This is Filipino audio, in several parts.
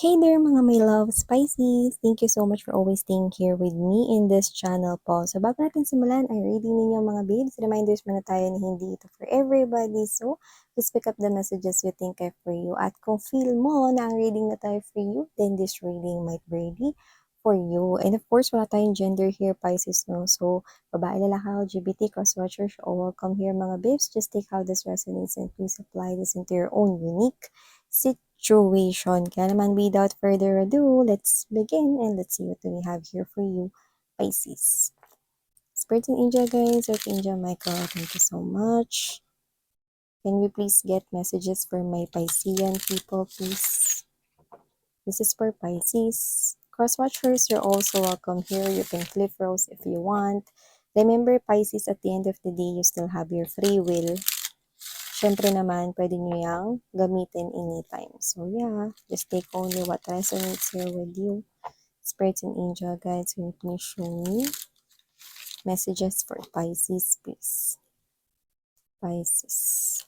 Hey there mga my love Pisces! Thank you so much for always staying here with me in this channel po. So bago natin simulan, ay ready ninyo mga babes. Reminders muna tayo na hindi ito for everybody. So just pick up the messages you think are for you. At kung feel mo na ang reading na tayo for you, then this reading might be ready for you. And of course, wala tayong gender here, Pisces, no? So babae, lalaki, LGBT, cross-watchers, all welcome here mga babes. Just take how this resonates and please apply this into your own unique situation. Kaya naman, without further ado, let's begin and let's see what we have here for you, Pisces. Spirit and Angel, guys, Archangel Michael, thank you so much. Can we please get messages for my Piscean people, please? This is for Pisces. Cross-watchers, you're also welcome here. You can flip roles if you want. Remember, Pisces, at the end of the day, you still have your free will. Syempre naman, pwede nyo yang gamitin anytime. So yeah, just take only what resonates here with you. Spirits and angel guides, can you please show me messages for Pisces, please? Pisces.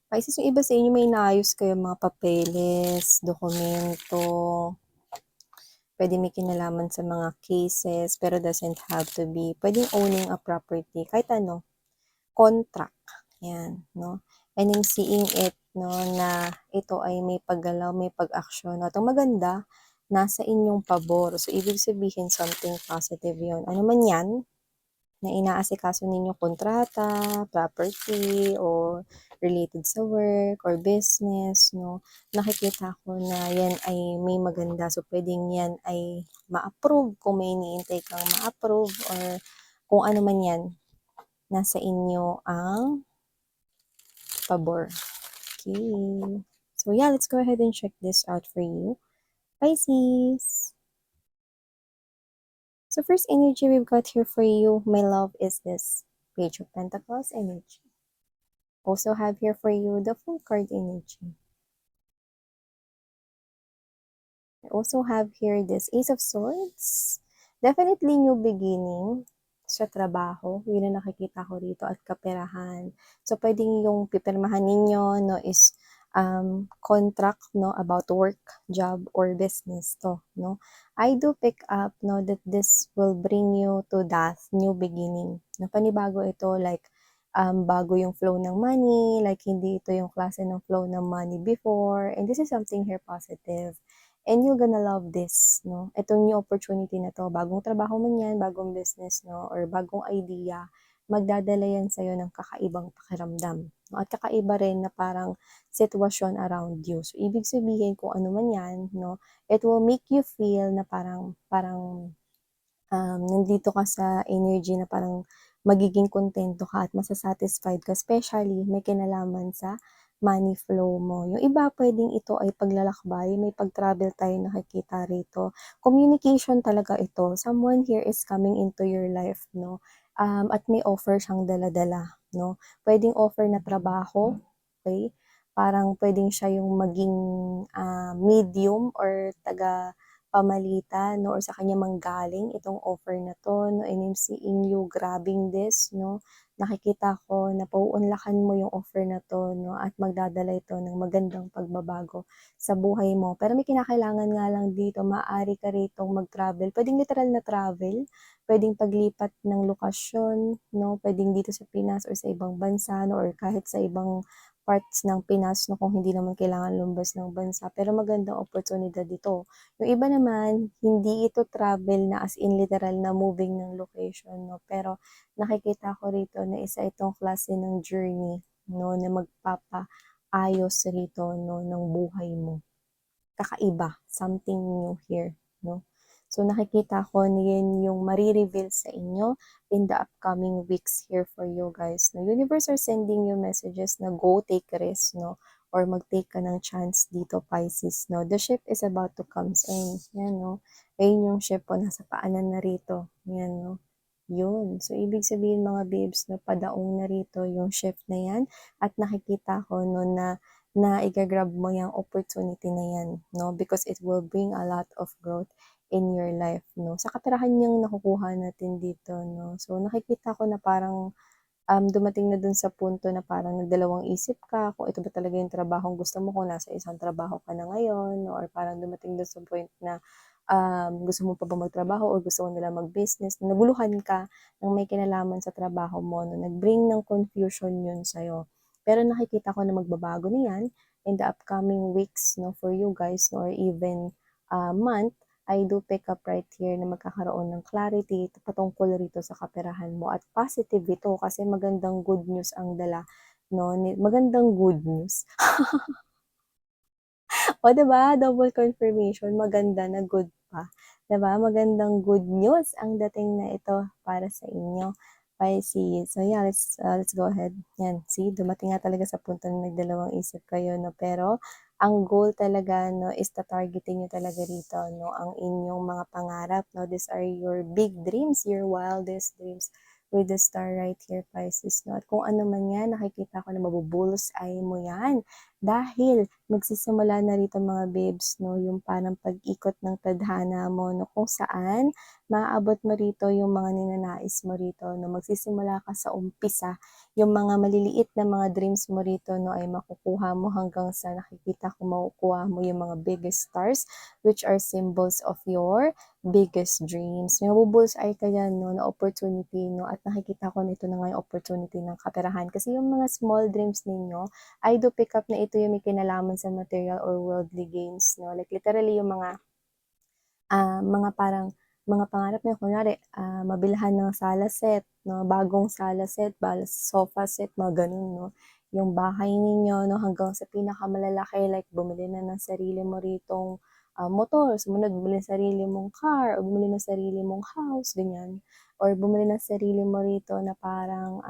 Pisces, yung iba sa inyo may inaayos kayo mga papeles, dokumento, pwede may kinalaman sa mga cases, pero doesn't have to be, pwedeng owning a property, kahit ano, contract. Yan, no? And I'm seeing it, no, na ito ay may paggalaw, may pag-aksyon. No? Itong maganda, nasa inyong pabor. So, ibig sabihin, something positive yon. Ano man yan, na inaasikaso ninyo kontrata, property, or related sa work, or business, no? Nakikita ko na yan ay may maganda. So, pwedeng yan ay ma-approve kung may iniintay kang ma-approve, or kung ano man yan, nasa inyo ang pabor. Okay. So yeah, let's go ahead and check this out for you, Pisces. So first energy we've got here for you, my love, is this Page of Pentacles energy. Also have here for you the Full card energy. I also have here this Ace of Swords. Definitely new beginning sa trabaho. Yun ang nakikita ko rito, at kaperahan. So, pwedeng yung pipirmahan ninyo, no, is contract, no, about work, job, or business to, no. I do pick up, no, that this will bring you to that new beginning. No, panibago ito, like, bago yung flow ng money, like, hindi ito yung klase ng flow ng money before, and this is something here positive. And you're gonna love this, no? Itong new opportunity na to, bagong trabaho man yan, bagong business, no? Or bagong idea, magdadala yan sa'yo ng kakaibang pakiramdam. No? At kakaiba rin na parang sitwasyon around you. So, ibig sabihin kung ano man yan, no? It will make you feel na parang nandito ka sa energy na parang magiging kontento ka at masasatisfied ka, especially may kinalaman sa money flow mo. Yung iba, pwedeng ito ay paglalakbay, may pag-travel tayo nakikita rito. Communication talaga ito. Someone here is coming into your life, no? At may offer siyang dala-dala, no? Pwedeng offer na trabaho, okay? Parang pwedeng siya yung maging medium or taga pamalitan, no, or sa kanya manggaling itong offer na to, no, and I'm seeing you grabbing this, no, nakikita ko na pauunlakan mo yung offer na to, no, at magdadala ito ng magandang pagbabago sa buhay mo. Pero may kinakailangan nga lang dito, maaari ka ritong mag-travel, pwedeng literal na travel, pwedeng paglipat ng lokasyon, no, pwedeng dito sa Pinas or sa ibang bansa, no, or kahit sa ibang parts ng Pinas, no, kung hindi naman kailangan lumbas ng bansa, pero magandang oportunidad dito. Yung iba naman, hindi ito travel na as in literal na moving ng location, no? Pero nakikita ko rito na isa itong klase ng journey, no, na magpapaayos rito, no, ng buhay mo. Kakaiba, something new here, no? So nakikita ko na yan yung marireveal sa inyo in the upcoming weeks here for you guys. No, universe are sending you messages na go take risk, no? Or mag-take ka ng chance dito, Pisces, no? The ship is about to come in. Yan, no? Ayun yung ship po, nasa paanan na rito. Yan, no? Yun. So, ibig sabihin mga babes, no, padaong na rito yung shift na yan. At nakikita ko, no, na i-grab mo yung opportunity na yan, no? Because it will bring a lot of growth in your life, no? Sa kaperahan yung nakukuha natin dito, no? So, nakikita ko na parang dumating na dun sa punto na parang nagdalawang isip ka kung ito ba talaga yung trabahong gusto mo, kung nasa isang trabaho ka na ngayon or parang dumating dun sa point na, gusto mo pa ba magtrabaho or gusto mo nalang mag-business, naguluhan ka ng may kinalaman sa trabaho mo 'no, nag-bring ng confusion yun sa'yo. Pero nakikita ko na magbabago na yan in the upcoming weeks 'no, for you guys 'no, or even, month. I do pick up right here na magkakaroon ng clarity patungkol rito sa kaperahan mo at positive ito kasi magandang good news ang dala 'no, magandang good news. O 'di ba, double confirmation, maganda na good pa, 'di ba? Magandang good news ang dating na ito para sa inyo, Pisces. So yeah, let's go ahead. Yan, see dumating nga talaga sa punto na nagdalawang isip kayo 'no, pero ang goal talaga 'no is ta-targetin niyo talaga rito 'no, ang inyong mga pangarap 'no. These are your big dreams, your wildest dreams with the star right here, Pisces 'no. At kung ano man yan, nakikita ko na mabu-bullseye mo yan dahil magsisimula na rito mga babes 'no, yung parang pag-ikot ng tadhana mo 'no, kung saan maaabot mo rito yung mga ninanais mo rito 'no. Magsisimula ka sa umpisa, yung mga maliliit na mga dreams mo rito 'no, ay makukuha mo hanggang sa nakikita ko makukuha mo yung mga biggest stars, which are symbols of your biggest dreams. May mabu-bullseye ka diyan 'no, na opportunity 'no, at nakikita ko nito na nga yung opportunity ng kaperahan. Kasi yung mga small dreams ninyo, I do pick up na ito yung may kinalaman sa material or worldly gains 'no, like literally yung mga parang mga pangarap niyo kunwari, mabilhan ng sala set 'no, bagong sala set, sofa set, mga gano'n 'no. Yung bahay ninyo 'no, hanggang sa pinakamalalaki like bumili na ng sarili mo ritong, motor, sumunod bumili ng sarili mong car o bumili ng sarili mong house, ganyan. Or bumili ng sarili mo rito na parang,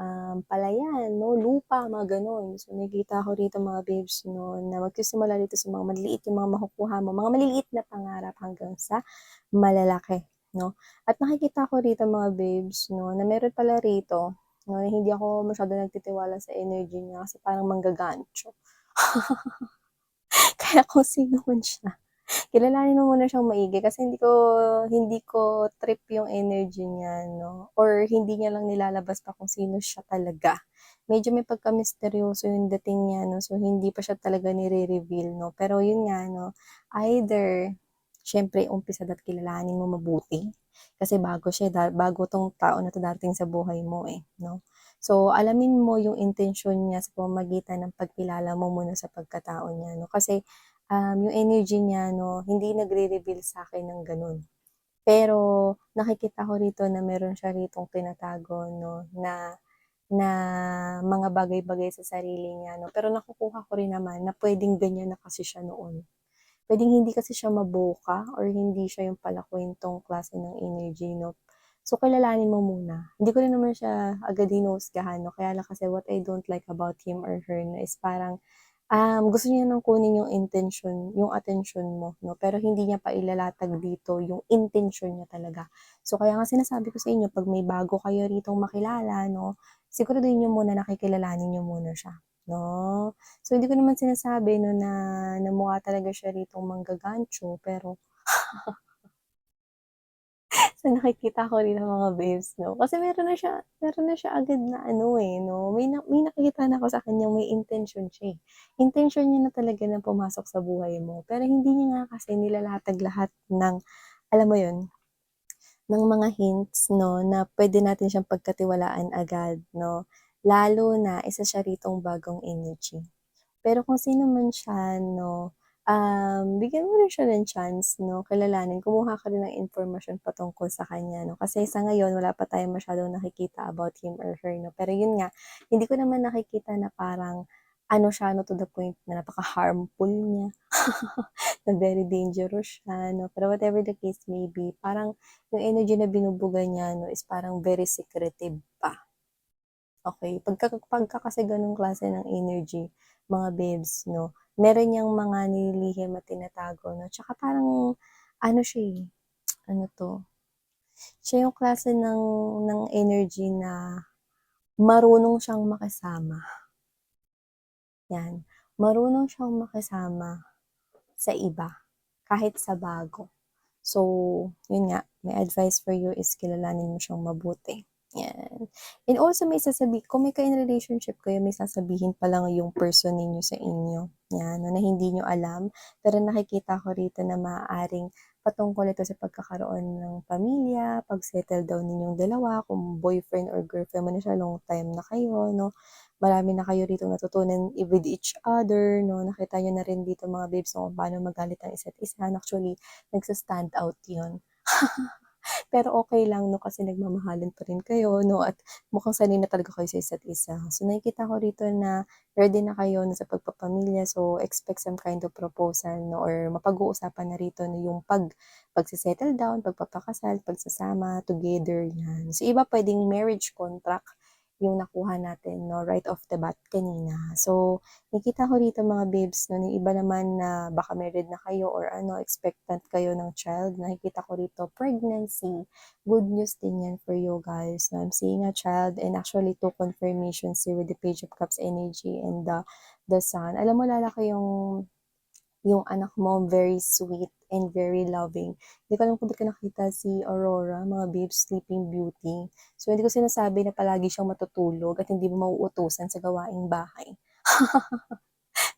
palayan 'no, lupa, mga gano'n. So, nakikita ko rito mga babes 'no, na magsisimula dito sa mga maliliit yung mga makukuha mo, mga maliliit na pangarap hanggang sa malalaki 'no. At nakikita ko rito mga babes 'no, na meron pala rito 'no, na hindi ako masyadong nagtitiwala sa energy niya kasi parang manggagancho. Kaya kung sino man siya, kilalanin mo muna siyang maigi kasi hindi ko trip yung energy niya 'no, or hindi niya lang nilalabas pa kung sino siya talaga. Medyo may pagka-misteryoso yung dating niya 'no, so hindi pa siya talaga nire-reveal 'no. Pero yun nga 'no, either siyempre umpisa dapat kilalanin mo mabuti, kasi bago siya, bago 'tong tao na 'to darating sa buhay mo, eh, 'no. So, alamin mo yung intensyon niya sa pamamagitan ng pagkilala mo muna sa pagkatao niya 'no, kasi yung energy niya 'no, hindi nagre-reveal sa'kin ng gano'n. Pero nakikita ko rito na meron siya ritong tinatago 'no, na na mga bagay-bagay sa sarili niya 'no, pero nakukuha ko rin naman na puwedeng ganyan na kasi siya noon. Puwedeng hindi kasi siya maboka or hindi siya yung palakwentong klase ng energy 'no. So, kilalanin mo muna. Hindi ko rin naman siya agad hinuhusgahan 'no, kaya lang kasi what I don't like about him or her 'no is parang gusto niya ng kunin yung intensyon, yung atensyon mo 'no, pero hindi niya pa ilalatag dito yung intensyon niya talaga. So kaya nga sinasabi ko sa inyo 'pag may bago kayo ritong makilala 'no, siguraduhin niyo muna na kikilalanin niyo muna siya 'no. So hindi ko naman sinasabi 'no na mukha talaga siya ritong manggagancho, pero sa nakikita ko rin ng mga babes 'no, kasi meron na siya agad na ano, eh, 'no, may nakikita na ako sa kanya may intensyon siya, eh. Intensyon niya na talaga na pumasok sa buhay mo, pero hindi niya nga kasi nilalatag lahat ng, alam mo 'yun, ng mga hints 'no, na puwede natin siyang pagkatiwalaan agad 'no, lalo na isa siya ritong bagong energy. Pero kung sino man siya 'no, bigyan mo rin siya ng chance 'no, kilalanin, kumuha ka rin ng impormasyon patungkol sa kanya 'no. Kasi sa ngayon wala pa tayong masyadong nakikita about him or her 'no. Pero yun nga, hindi ko naman nakikita na parang ano siya 'no, to the point na napaka-harmful niya, na very dangerous siya 'no. Pero whatever the case may be, parang yung energy na binubuga niya 'no, is parang very secretive pa. Okey, pagka kasi gano'ng klase ng energy, mga babes 'no, meron niyang mga nililihim at tinatago 'no, tsaka parang ano siya, eh, ano 'to, siya yung klase ng energy na marunong siyang makisama, 'yan. Marunong siyang makisama sa iba, kahit sa bago. So, yun nga, my advice for you is kilalanin mo siyang mabuti. Yan. And also may kung may ka-in relationship kayo, may sasabihin pa lang yung person ninyo sa inyo. Yan, no, na hindi nyo alam. Pero nakikita ko rito na maaaring patungkol ito sa pagkakaroon ng pamilya, pag-settle down ninyong dalawa, kung boyfriend or girlfriend mo na siya, long time na kayo, no? Marami na kayo rito natutunan with each other, no? Nakita nyo na rin dito mga babes, no, kung paano magalit ang isa't isa. Actually, nagsa-stand out yun. Pero okay lang 'no, kasi nagmamahalan pa rin kayo 'no, at mukhang sanay na talaga kayo sa isa't isa. So nakikita ko rito na ready na kayo na sa pagpapamilya, so expect some kind of proposal 'no, or mapag-uusapan na rito na yung pagse-settle down, pagpapakasal, pagsasama together, 'yan. So iba puwedeng marriage contract yung nakuha natin 'no, right off the bat kanina. So nakikita ko rito mga babes 'no, yung iba naman na baka married na kayo or ano, expectant kayo ng child, nakikita ko rito pregnancy. Good news din yan for you guys. No? I'm seeing a child and actually two confirmations here with the Page of Cups energy and the Sun. Alam mo, lalaki yung anak mo, very sweet and very loving. Hindi ko alam kung ba't ko nakita si Aurora, mga babes, Sleeping Beauty. So, hindi ko sinasabi na palagi siyang matutulog at hindi mo mauutusan sa gawaing bahay.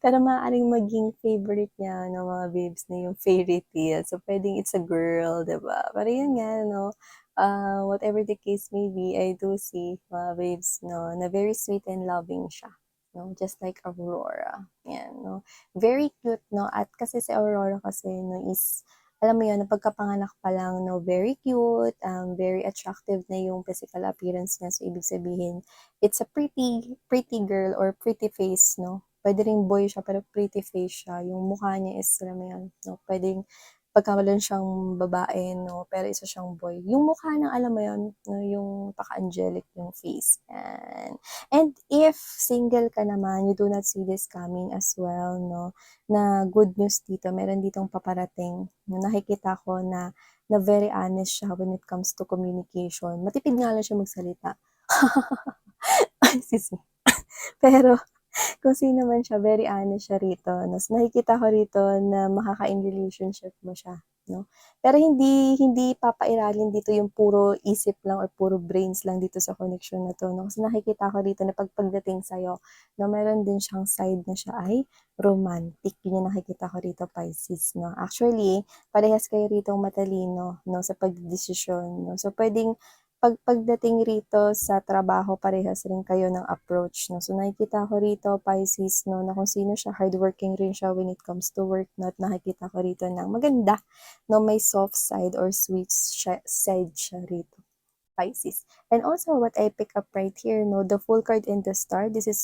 Pero maaaring maging favorite niya ng mga babes na yung fairy tale. So, pwedeng it's a girl, diba? Pero yun nga, no, whatever the case may be, I do see mga babes, no, na very sweet and loving siya. No, just like Aurora. Yan, no. Very cute, no. At kasi si Aurora kasi, no, is, alam mo yun, pagkapanganak pa lang, no, very cute, very attractive na yung physical appearance niya. So, ibig sabihin, it's a pretty girl or pretty face, no. Pwede ring boy siya, pero pretty face siya. Yung mukha niya is, alam mo yun, no, pwedeng pagkakaroon siyang babae, no, pero isa siyang boy. Yung mukha ng, alam mo yun, no, yung paka-angelic yung face. And if single ka naman, you do not see this coming as well, no, na good news dito, meron ditong paparating, no, nakikita ko na very honest siya when it comes to communication. Matipid nga lang siya magsalita. Excuse me. Pero, kung sino man siya, very honest siya rito. Nas nakikita ko rito na makaka-in relationship mo siya, no? Pero hindi papairalin dito yung puro isip lang or puro brains lang dito sa connection na 'to, no? Kasi nakikita ko dito na pagdating sa'yo, na meron din siyang side na siya ay romantic. Yun yung nakikita ko rito, Pisces, no? Actually, parehas kayo ritong matalino, no, sa pagdedesisyon, no? So, puwedeng pagdating rito sa trabaho, parehas rin kayo ng approach, no? So, nakikita ko rito, Pisces, no, na kung sino siya, hardworking rin siya when it comes to work, no? At nakikita ko rito ng maganda, no? May soft side or sweet side siya rito, Pisces. And also, what I pick up right here, no, the Fool card and the Star, this is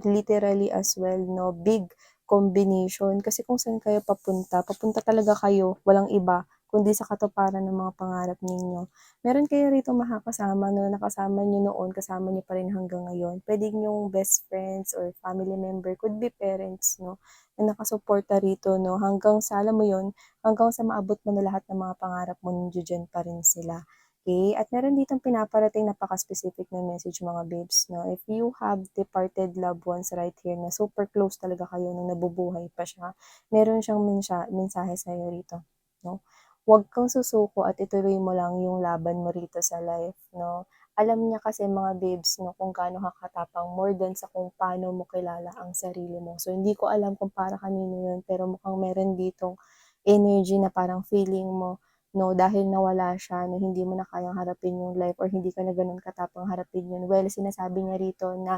literally as well, no, big combination. Kasi kung saan kayo papunta talaga kayo, walang iba, kundi sa katuparan ng mga pangarap ninyo. Meron kayo rito makakasama, no, nakasama nyo noon, kasama nyo pa rin hanggang ngayon. Pwedeng yung best friends or family member, could be parents, no, na nakasuporta rito, no, hanggang sa, alam mo yun, hanggang sa maabot mo na lahat ng mga pangarap mo, nandiyan pa rin sila. Okay? At meron ditong pinaparating napaka-specific na message mga babes, no? If you have departed loved ones right here na super close talaga kayo nung nabubuhay pa siya, meron siyang mensahe sa'yo rito, no? Huwag kang susuko at ituloy mo lang yung laban mo rito sa life, no? Alam niya kasi mga babes, no, kung gaano ka katapang more than sa kung paano mo kilala ang sarili mo. So, hindi ko alam kung para kanino yun, pero mukhang meron ditong energy na parang feeling mo, no, dahil nawala siya, no, hindi mo na kayang harapin yung life or hindi ka na ganun katapang harapin yun. Well, sinasabi niya rito na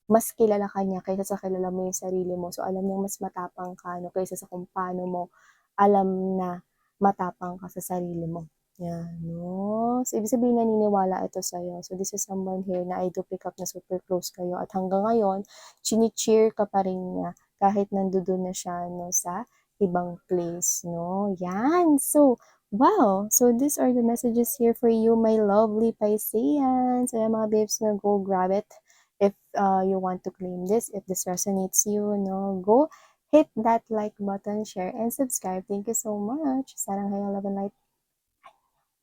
mas kilala ka niya kaysa sa kilala mo yung sarili mo. So, alam niyang mas matapang ka, no, kaysa sa kung paano mo alam na matapang ka sa sarili mo. Yan, no? So, ibig sabihin naniniwala ito sa'yo. So, this is someone here na I do pick up na super close kayo. At hanggang ngayon, chini-cheer ka pa rin niya kahit nandoon na siya, no, sa ibang place, no? Yan. So, wow! So, these are the messages here for you, my lovely Pisceans. So, yan mga babes, na go grab it. If you want to claim this, if this resonates you, no, go hit that like button, share, and subscribe. Thank you so much. Sarang Hayo Love and Light